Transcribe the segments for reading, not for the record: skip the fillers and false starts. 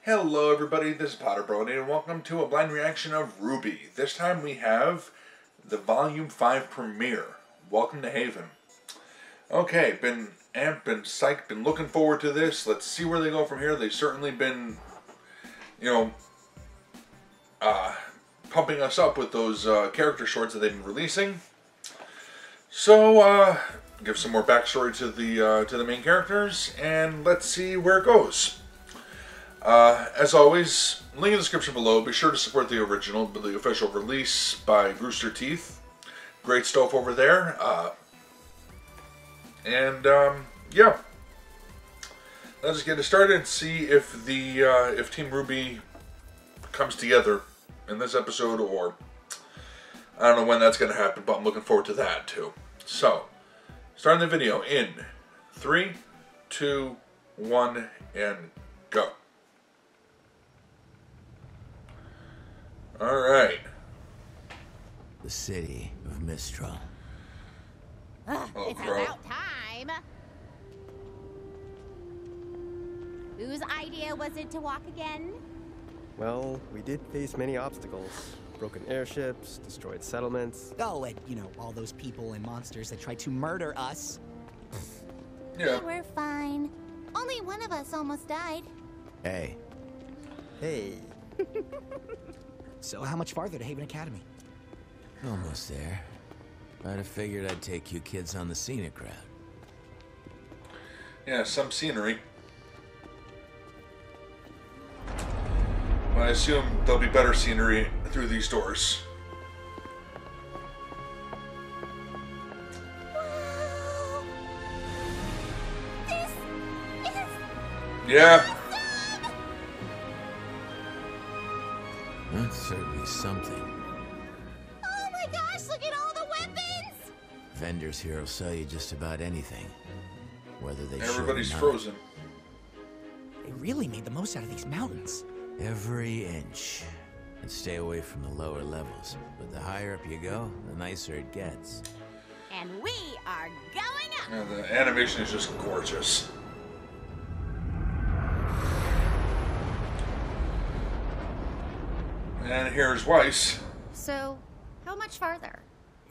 Hello everybody, this is PotterBrony and welcome to a blind reaction of RWBY. This time we have the Volume 5 premiere. Welcome to Haven. Okay, been amped, been psyched, been looking forward to this. Let's see where they go from here. They've certainly been, pumping us up with those character shorts that they've been releasing. So, give some more backstory to the main characters, and let's see where it goes. As always, link in the description below. Be sure to support the original, the official release by Rooster Teeth. Great stuff over there. Yeah. Let's just get it started and see if if Team RWBY comes together in this episode, or I don't know when that's going to happen, but I'm looking forward to that too. So, starting the video in 3, 2, 1, and go. Alright. The city of Mistral. It's about time. Whose idea was it to walk again? Well, we did face many obstacles. Broken airships, destroyed settlements. Oh, and, all those people and monsters that tried to murder us. Yeah. We're fine. Only one of us almost died. Hey. Hey. So how much farther to Haven Academy? Almost there. I'd have figured I'd take you kids on the scenic route. Yeah, some scenery. But I assume there'll be better scenery through these doors. Wow. This is Yeah. awesome! That's certainly something. Oh my gosh, look at all the weapons! Vendors here will sell you just about anything. Whether they Everybody's should or not. frozen. They really made the most out of these mountains. Every inch. And stay away from the lower levels. But the higher up you go, the nicer it gets. And we are going up! Yeah, the animation is just gorgeous. And here's Weiss. So, how much farther?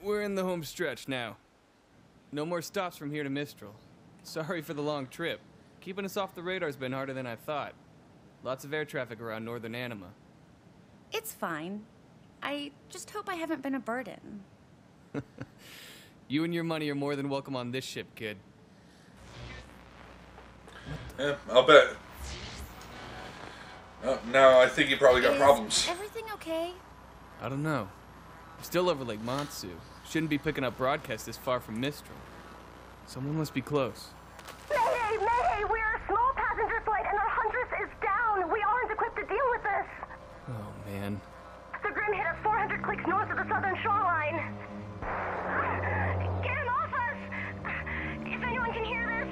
We're in the home stretch now. No more stops from here to Mistral. Sorry for the long trip. Keeping us off the radar's been harder than I thought. Lots of air traffic around northern Anima. It's fine. I just hope I haven't been a burden. You and your money are more than welcome on this ship, kid. Yeah, I'll bet. Oh, no, I think you probably got problems. Everything okay? I don't know. We're still over Lake Matsu. Shouldn't be picking up broadcasts this far from Mistral. Someone must be close. Mayday! Mayday! We're a small passenger flight and our Huntress is down! We aren't equipped to deal with this! Oh, man. The Grim hit us 400 clicks north of the southern shoreline. Get him off us! If anyone can hear this...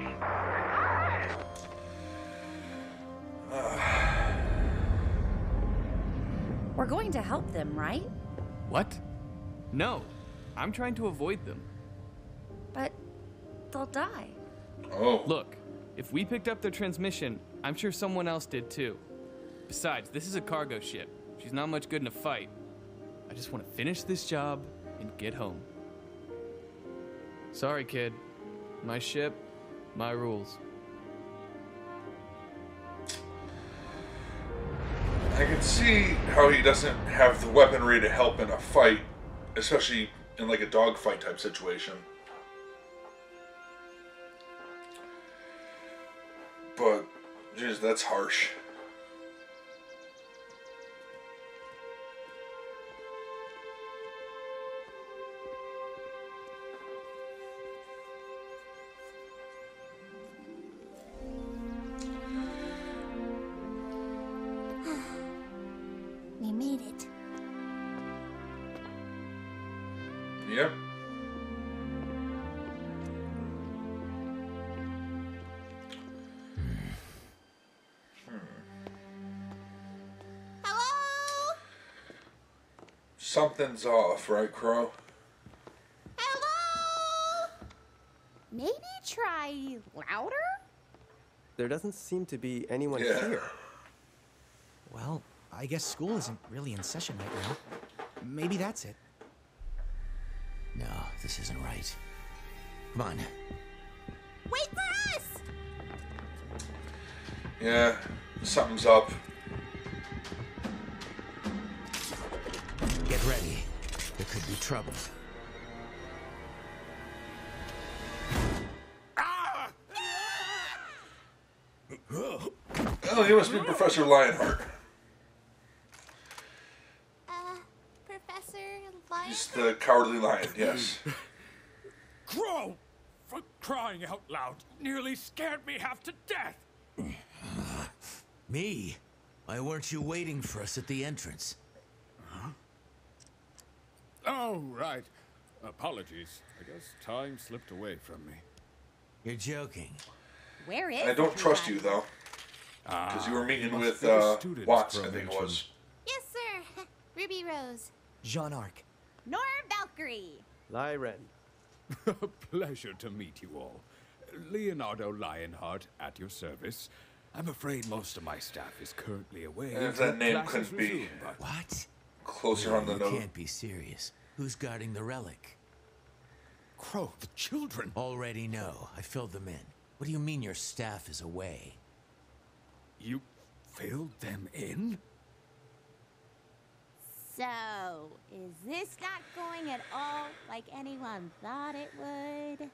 We're going to help them, right? What? No. I'm trying to avoid them. But they'll die. Oh. Look, if we picked up their transmission, I'm sure someone else did too. Besides, this is a cargo ship. She's not much good in a fight. I just want to finish this job and get home. Sorry, kid. My ship, my rules. I can see how he doesn't have the weaponry to help in a fight, especially in like a dogfight type situation. But, jeez, that's harsh. We made it. Yep. Hello? Something's off, right, Crow? Hello? Maybe try louder? There doesn't seem to be anyone Yeah. here. I guess school isn't really in session right now. Maybe that's it. No, this isn't right. Come on. Wait for us! Yeah, something's up. Get ready. There could be trouble. Oh, he must be Professor Lionheart. Professor Lion? He's the cowardly lion, yes. Crow! For crying out loud, nearly scared me half to death! Me? Why weren't you waiting for us at the entrance? Huh? Oh, right. Apologies. I guess time slipped away from me. You're joking. Where is I don't trust everybody? you, though. Because you were meeting must with be the students' Watts, I think it promotion. was. Yes, sir. Ruby Rose. Jean Arc. Nor Valkyrie. Lyren. Pleasure to meet you all. Leonardo Lionheart at your service. I'm afraid most of my staff is currently away. And if that name Classes couldn't be resume, but- What? closer on the You note. can't be serious. Who's guarding the relic? Crow, the children. Already know. I filled them in. What do you mean your staff is away? You filled them in? So, is this not going at all like anyone thought it would?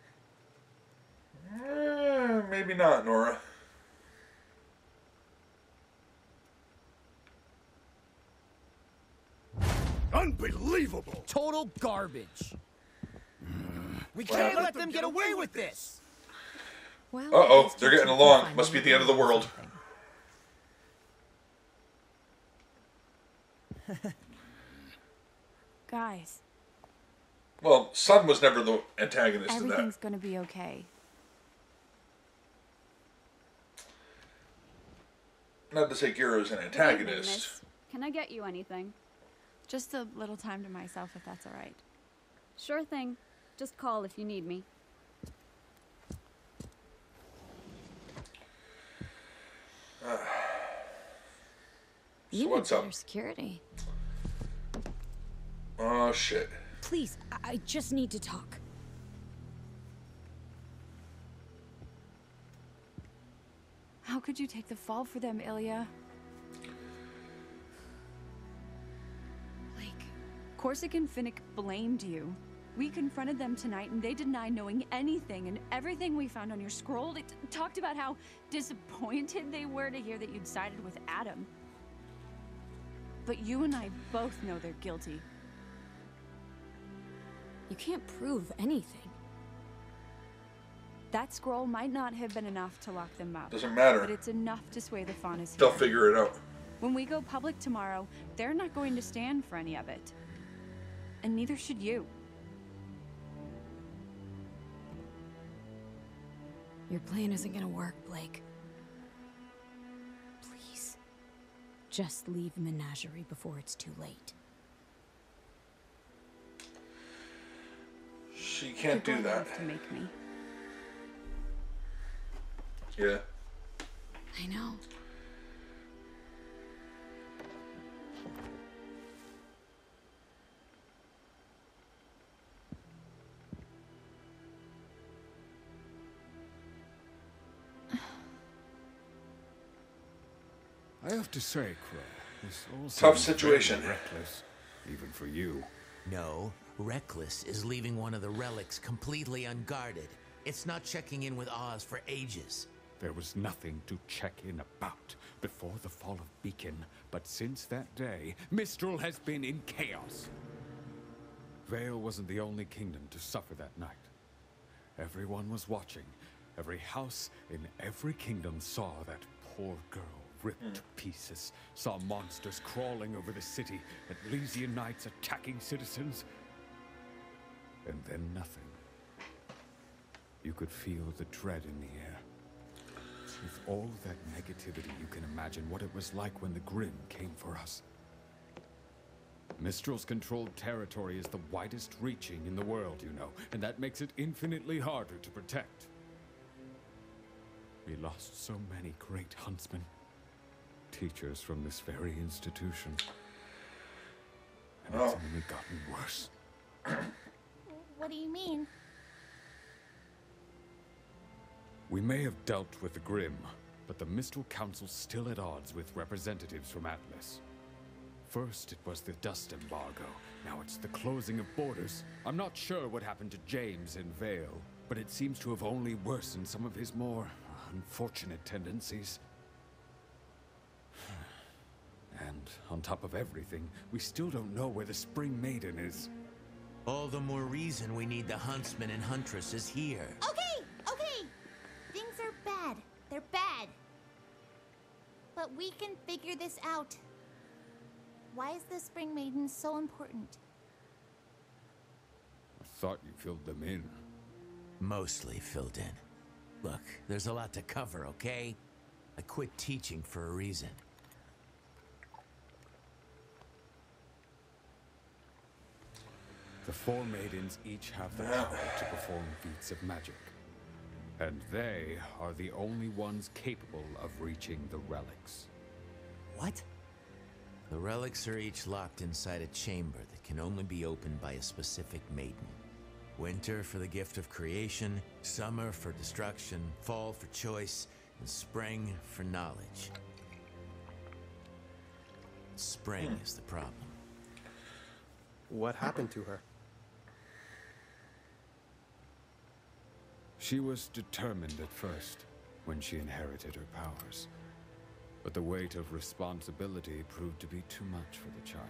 Maybe not, Nora. Unbelievable! Total garbage. We can't let them get away with this. Well, Uh-oh, these they're kids getting can along. find Must be me the end of the world. something. Guys, Well, Sun was never the antagonist in that. everything's gonna be okay. Not to say Gyro's an antagonist. Can I get you anything? Just a little time to myself, if that's all right. Sure thing. Just call if you need me. So what's up? Better security. Oh, shit. Please, I just need to talk. How could you take the fall for them, Ilya? Blake, Corsic and Finnick blamed you. We confronted them tonight and they denied knowing anything, and everything we found on your scroll, it talked about how disappointed they were to hear that you'd sided with Adam. But you and I both know they're guilty. You can't prove anything. That scroll might not have been enough to lock them up. Doesn't matter. But it's enough to sway the Faunas They'll here. figure it out. When we go public tomorrow, they're not going to stand for any of it. And neither should you. Your plan isn't gonna work, Blake. Please. Just leave Menagerie before it's too late. She can't You're do going that. to have to make me. Yeah. I know. I have to say, Crow, this all Tough seems situation. very reckless, even for you. No, Reckless is leaving one of the relics completely unguarded. It's not checking in with Oz for ages. There was nothing to check in about before the fall of Beacon, but since that day, Mistral has been in chaos. Vale wasn't the only kingdom to suffer that night. Everyone was watching. Every house in every kingdom saw that poor girl ripped to pieces, saw monsters crawling over the city, Elysian knights attacking citizens, and then nothing. You could feel the dread in the air. With all that negativity, you can imagine what it was like when the Grim came for us. Mistral's controlled territory is the widest reaching in the world, you know, and that makes it infinitely harder to protect. We lost so many great huntsmen. teachers from this very institution. And Oh. it's only gotten worse. What do you mean? We may have dealt with the Grim, but the Mistral Council's still at odds with representatives from Atlas. First, it was the dust embargo. Now it's the closing of borders. I'm not sure what happened to James in Vale, but it seems to have only worsened some of his more unfortunate tendencies. And on top of everything, we still don't know where the Spring Maiden is. All the more reason we need the huntsmen and huntresses here. Okay. Things are bad. They're bad. But we can figure this out. Why is the Spring Maiden so important? I thought you filled them in. Mostly filled in. Look, there's a lot to cover, okay? I quit teaching for a reason. The four maidens each have the power to perform feats of magic. And they are the only ones capable of reaching the relics. What? The relics are each locked inside a chamber that can only be opened by a specific maiden. Winter for the gift of creation, summer for destruction, fall for choice, and spring for knowledge. Spring is the problem. What happened to her? She was determined at first, when she inherited her powers. But the weight of responsibility proved to be too much for the child.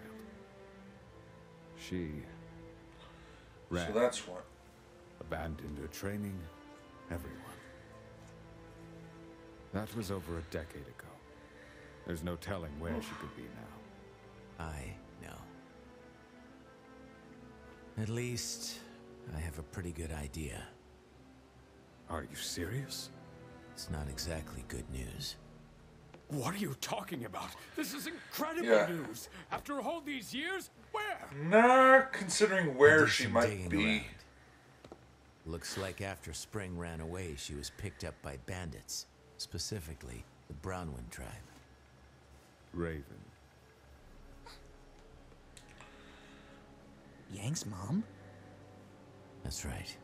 She ran. So that's what. Abandoned her training, everyone. That was over a decade ago. There's no telling where she could be now. I know. At least, I have a pretty good idea. Are you serious? It's not exactly good news. What are you talking about? This is incredible news! After all these years, where? Not considering where she might Digging be. around. Looks like after Spring ran away, she was picked up by bandits. Specifically, the Brownwind tribe. Raven. Yang's mom? That's right.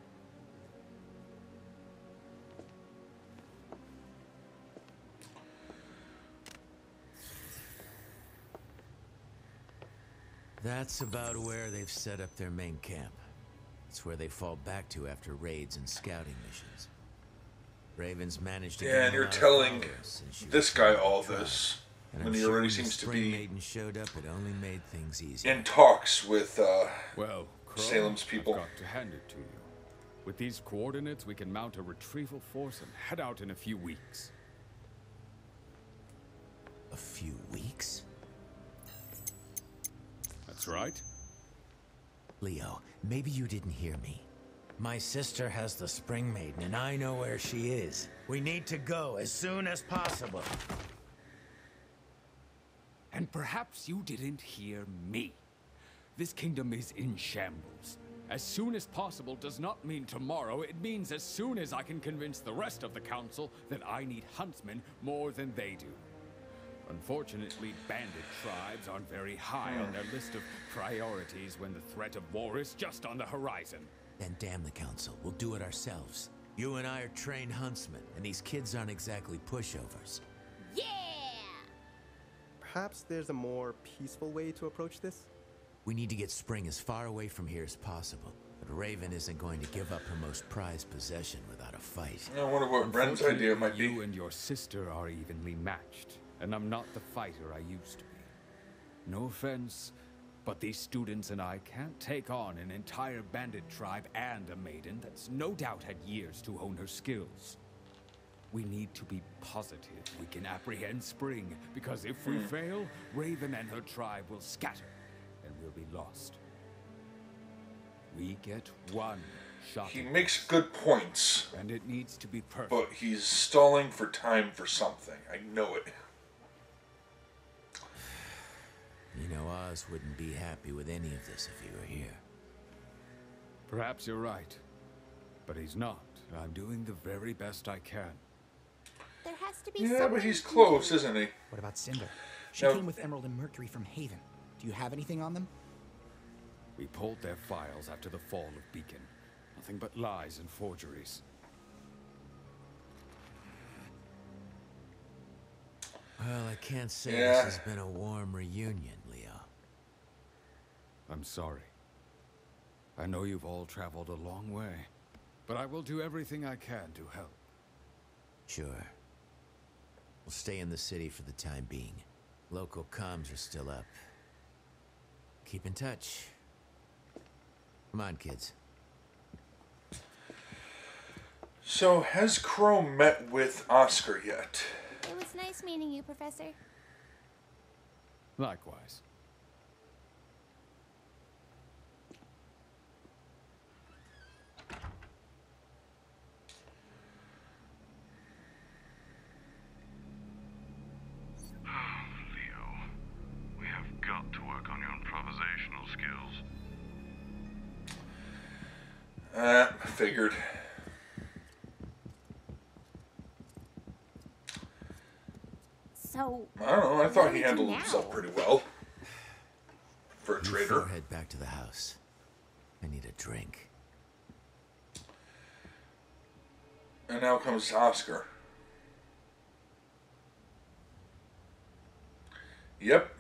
That's about where they've set up their main camp. It's where they fall back to after raids and scouting missions. Raven's managed to Yeah, get and you're a lot of telling followers since she this was guy part of all the tribe. this And when I'm he sure already the seems to Spring be Maiden showed up, it only made things easier. in talks with Well, Crow, Salem's people. I've got to hand it to you. With these coordinates, we can mount a retrieval force and head out in a few weeks. A few weeks? That's right. Leo, maybe you didn't hear me. My sister has the Spring Maiden, and I know where she is. We need to go as soon as possible. And perhaps you didn't hear me. This kingdom is in shambles. As soon as possible does not mean tomorrow. It means as soon as I can convince the rest of the council that I need huntsmen more than they do. Unfortunately, bandit tribes aren't very high on their list of priorities when the threat of war is just on the horizon. Then damn the council. We'll do it ourselves. You and I are trained huntsmen, and these kids aren't exactly pushovers. Yeah! Perhaps there's a more peaceful way to approach this? We need to get Spring as far away from here as possible. But Raven isn't going to give up her most prized possession without a fight. I wonder what Bren's idea might be. You and your sister are evenly matched, and I'm not the fighter I used to be. No offense, but these students and I can't take on an entire bandit tribe and a maiden that's no doubt had years to hone her skills. We need to be positive we can apprehend Spring, because if we fail, Raven and her tribe will scatter, and we'll be lost. We get one shot. He makes good points, and it needs to be perfect. but he's stalling for time for something. I know it. You know, Oz wouldn't be happy with any of this if he were here. Perhaps you're right, but he's not. I'm doing the very best I can. There has has to be Yeah, something but he's we can close, do. isn't he? What about Cinder? She No. came with Emerald and Mercury from Haven. Do you have anything on them? We pulled their files after the fall of Beacon. Nothing but lies and forgeries. Well, I can't say Yeah. this has been a warm reunion, Leo. I'm sorry. I know you've all traveled a long way, but I will do everything I can to help. Sure. We'll stay in the city for the time being. Local comms are still up. Keep in touch. Come on, kids. So, has Crow met with Oscar yet? It was nice meeting you, Professor. Likewise. Leo, we have got to work on your improvisational skills. Figured. So, I don't know, I what thought do he we do handled now? himself pretty well. For a You traitor. four head back to the house. I need a drink. And now comes Oscar. Yep.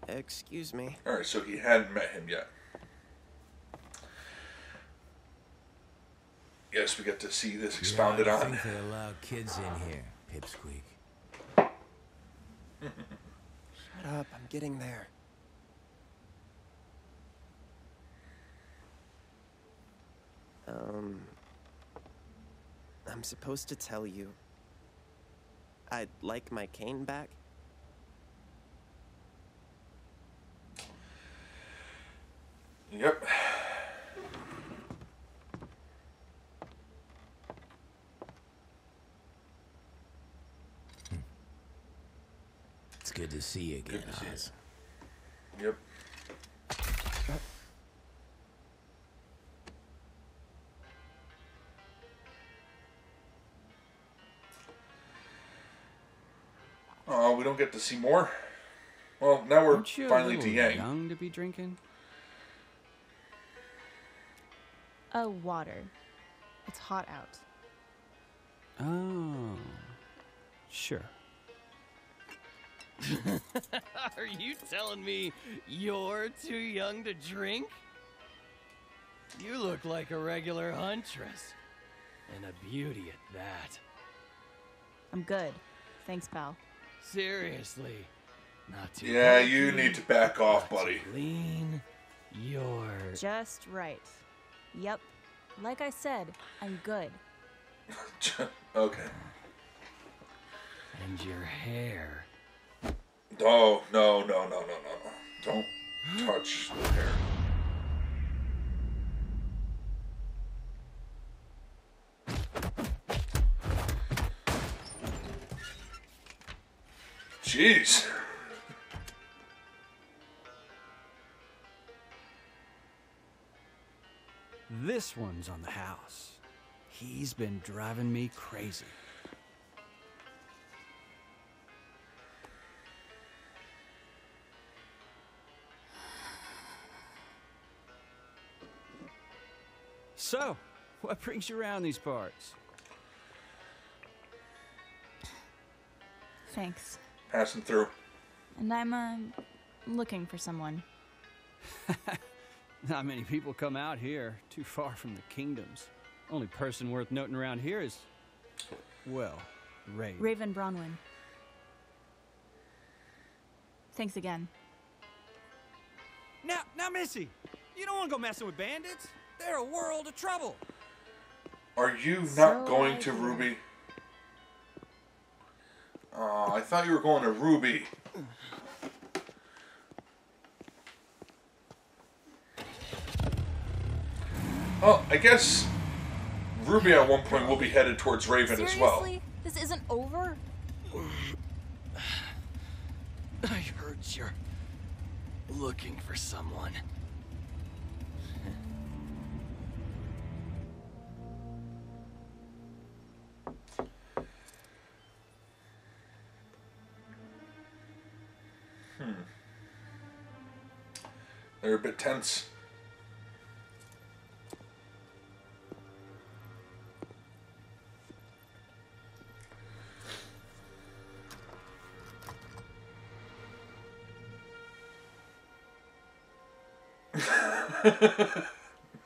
Excuse me. Alright, so he hadn't met him yet. Yes, we get to see this expounded I on. think they allow kids in here, Pipsqueak. Shut up, I'm getting there. I'm supposed to tell you I'd like my cane back. Yep. It's good to see you again, Good to see Oz. you. Yep. Oh, we don't get to see more. Well, now we're Aren't you finally a to little Yang. young to be drinking? Water. It's hot out. Oh, sure. Are you telling me you're too young to drink? You look like a regular huntress. And a beauty at that. I'm good. Thanks, pal. Seriously. Not too Yeah, bulky, you need to back off, not buddy. too lean. You're... Just right. Yep. Like I said, I'm good. Okay. And your hair. Oh, no. Don't touch the hair. Jeez. This one's on the house. He's been driving me crazy. So, what brings you around these parts? Thanks. Passing through. And I'm, looking for someone. Not many people come out here, too far from the kingdoms. Only person worth noting around here is, well, Raven. Raven Bronwyn. Thanks again. Now, Missy, you don't want to go messing with bandits. They're a world of trouble. Are you not So going I to hear. Ruby? Oh, I thought you were going to Ruby. Well, I guess Ruby at one point will be headed towards Raven Seriously? as well. This isn't over? I heard you're looking for someone. They're a bit tense.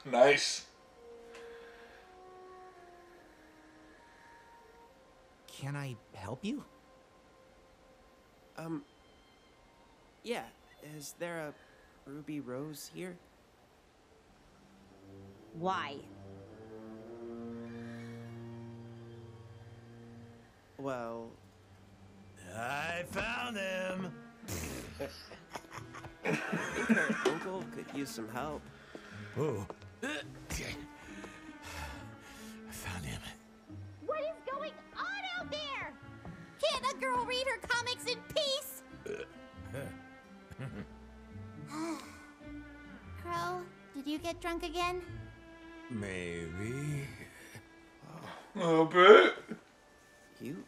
Nice. Can I help you? Yeah. Is there a ruby rose here? Why? Well... I found them! I think our uncle could use some help. Oh. I found him. What is going on out there? Can't a girl read her comics in peace? Crow, did you get drunk again? Maybe. A little bit. You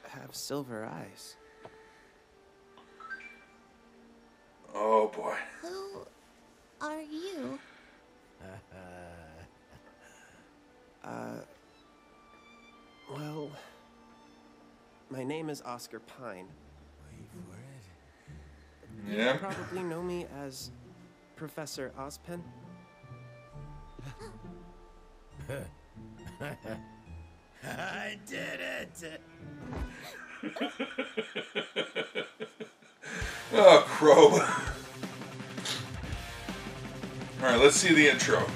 have silver eyes. Oh boy. Who are you? Well, my name is Oscar Pine. Wait for it. Yeah. You probably know me as Professor Ozpen. I did it! Oh, Crow. Alright, let's see the intro.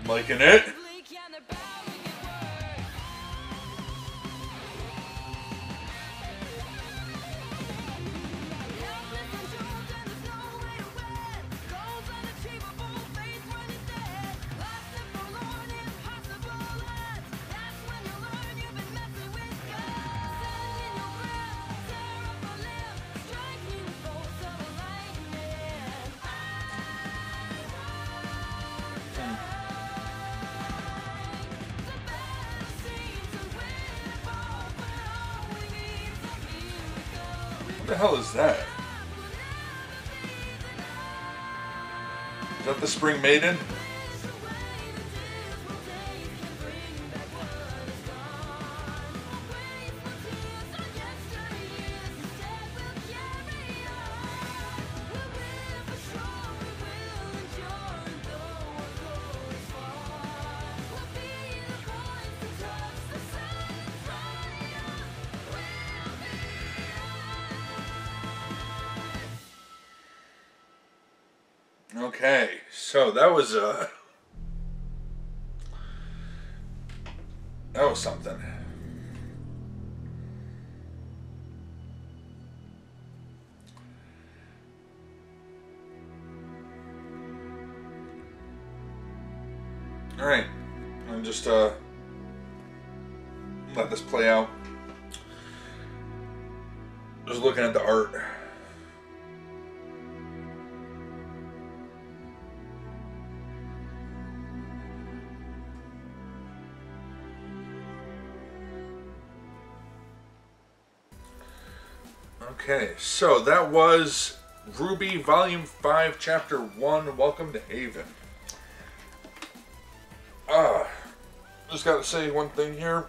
Liking it. What the hell is that? Is that the Spring Maiden? Okay, so that was something. All right, I'm just let this play out. Just looking at the art. Okay, so that was RWBY Volume 5, Chapter 1, Welcome to Haven. Just gotta say one thing here.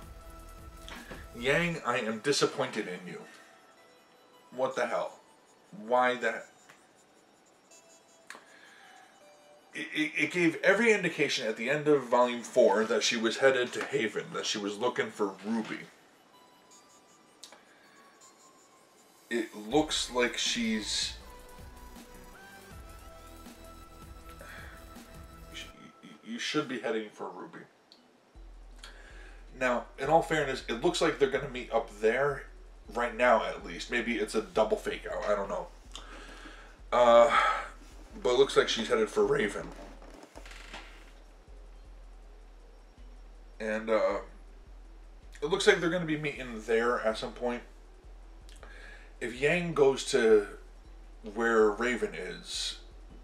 Yang, I am disappointed in you. What the hell? Why that? It gave every indication at the end of Volume 4 that she was headed to Haven, that she was looking for RWBY. It looks like she's... You should be heading for RWBY. Now, in all fairness, it looks like they're going to meet up there, right now at least. Maybe it's a double fake out, I don't know. But it looks like she's headed for Raven. And it looks like they're going to be meeting there at some point. If Yang goes to where Raven is,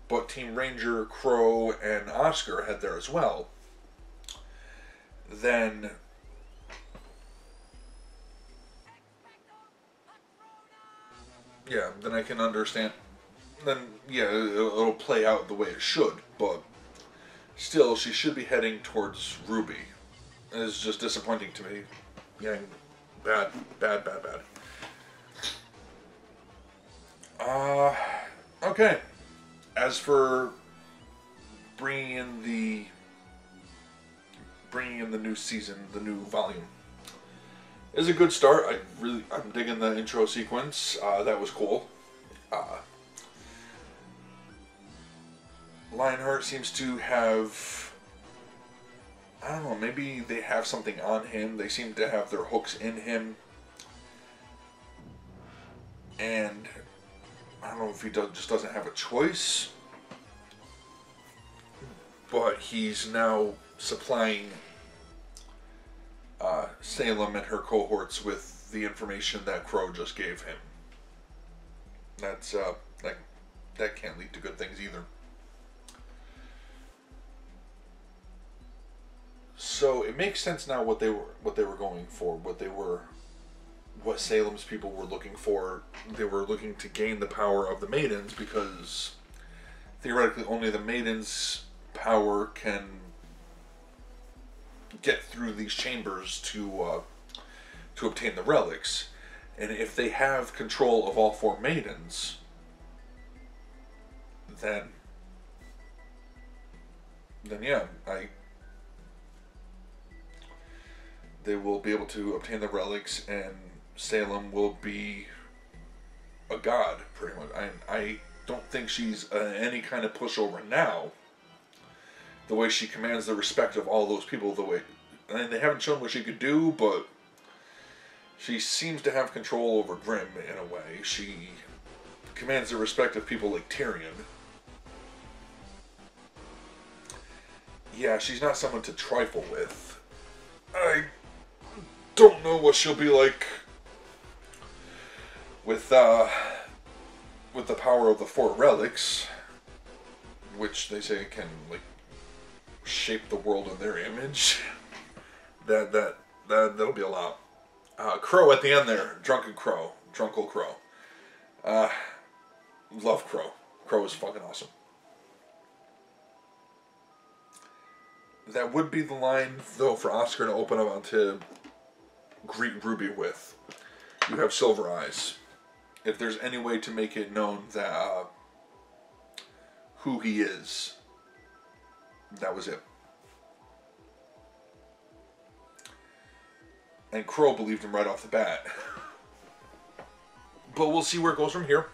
but Team Ranger, Crow, and Oscar head there as well, then yeah, then I can understand. Then, yeah, it'll play out the way it should, but still, she should be heading towards RWBY. It's just disappointing to me. Yang, bad. Okay. As for bringing in the new season, the new volume, is a good start. I'm digging the intro sequence. That was cool. Lionheart seems to have, I don't know, maybe they have something on him. They seem to have their hooks in him. And I don't know if he just doesn't have a choice. But he's now supplying Salem and her cohorts with the information that Crow just gave him. That's that can't lead to good things either. So it makes sense now what they were going for, what Salem's people were looking for. They were looking to gain the power of the maidens, because theoretically only the maidens' power can get through these chambers to obtain the relics. And if they have control of all 4 maidens, then yeah, they will be able to obtain the relics, and Salem will be a god, pretty much. I don't think she's any kind of pushover now. The way she commands the respect of all those people, they haven't shown what she could do, but she seems to have control over Grimm in a way. She commands the respect of people like Tyrion. Yeah, she's not someone to trifle with. I don't know what she'll be like with the power of the 4 relics, which they say can shape the world in their image. That'll be a lot. Crow at the end there, Drunkle Crow. Love Crow. Crow is fucking awesome. That would be the line, though, for Oscar to open up to greet RWBY with. You have silver eyes. If there's any way to make it known that who he is, that was it. And Crow believed him right off the bat. But we'll see where it goes from here.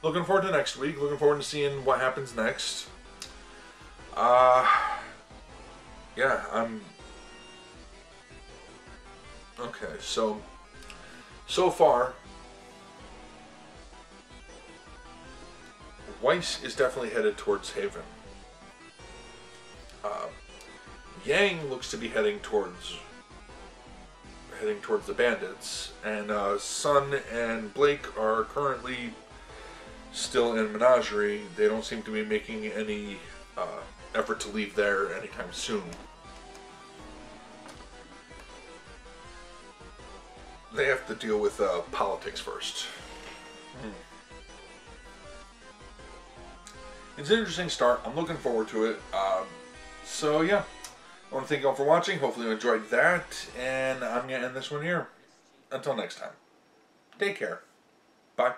Looking forward to next week. Looking forward to seeing what happens next. Yeah, okay, so far, Weiss is definitely headed towards Haven. Yang looks to be heading towards the bandits, and Sun and Blake are currently still in Menagerie. They don't seem to be making any effort to leave there anytime soon. They have to deal with politics first. It's an interesting start. I'm looking forward to it. So yeah, I want to thank you all for watching. Hopefully you enjoyed that, and I'm going to end this one here. Until next time, take care. Bye.